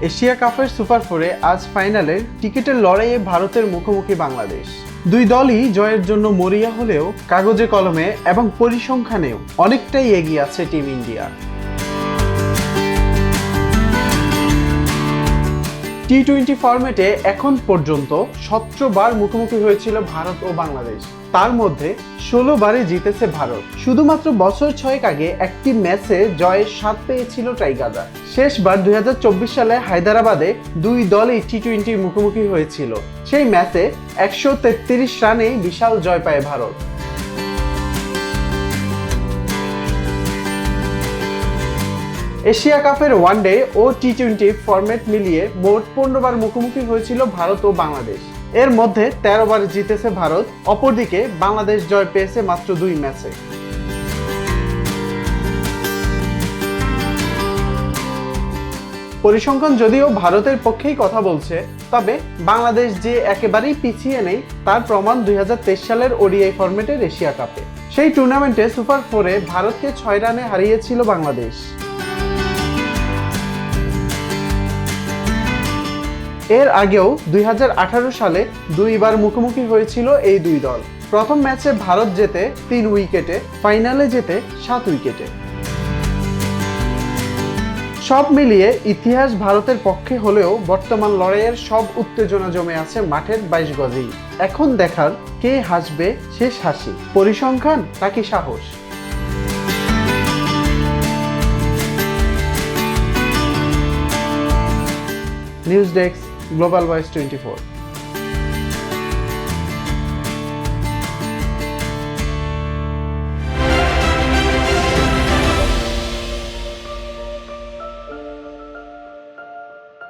Asia কাপের super ফোরে আজ ফাইনালের টিকিটের লড়াইয়ে ভারতের মুখোমুখি বাংলাদেশ। দুই দলই জয়ের জন্য মরিয়া হলেও কাগজে কলমে এবং পরিসংখ্যানেও অনেকটাই এগিয়ে আছে টিম ইন্ডিয়া। টি-20 ফরম্যাটে এখন পর্যন্ত 17 বার মুখোমুখি হয়েছিল ভারত ও বাংলাদেশ। তার মধ্যে 16 বারে জিতেছে ভারত। শুধুমাত্র বছর 6 আগে একটি ম্যাচে জয়ের স্বাদ পেয়েছিল টাইগাররা। শেষবার 2024 সালে হায়দ্রাবাদে দুই দলই টি-20 মুখোমুখি হয়েছিল। সেই ম্যাচে 133 রানেই বিশাল জয় পায় ভারত। এশিয়া কাপের ওয়ানডে ও টি-20 ফরম্যাট মিলিয়ে মোট 15 বার মুখোমুখি হয়েছিল ভারত ও বাংলাদেশ। এর মধ্যে 13 বার জিতেছে ভারত, অপরদিকে বাংলাদেশ জয় পেয়েছে মাত্র 2 ম্যাচে। পরিসংখ্যান যদিও ভারতের পক্ষেই কথা বলছে, তবে বাংলাদেশ যে একেবারেই পিছিয়ে নেই তার প্রমাণ 2023 সালের ওডিআই ফরম্যাটের এশিয়া কাপে। সেই টুর্নামেন্টে সুপার ফোরে ভারতকে 6 রানে হারিয়েছিল বাংলাদেশ। এর আগেও 2018 সালে দুইবার মুখোমুখি হয়েছিল এই দুই দল। প্রথম ম্যাচে ভারত জেতে 3 উইকেটে, ফাইনালে জেতে 7 উইকেটে। সব মিলিয়ে ইতিহাস ভারতের পক্ষে হলেও বর্তমান লড়াইয়ের সব উত্তেজনা জমে আছে মাঠের 22 গজেই। এখন দেখার কে হাসবে শেষ হাসি, পরিসংখ্যান নাকি সাহস। News desk, global voice 24।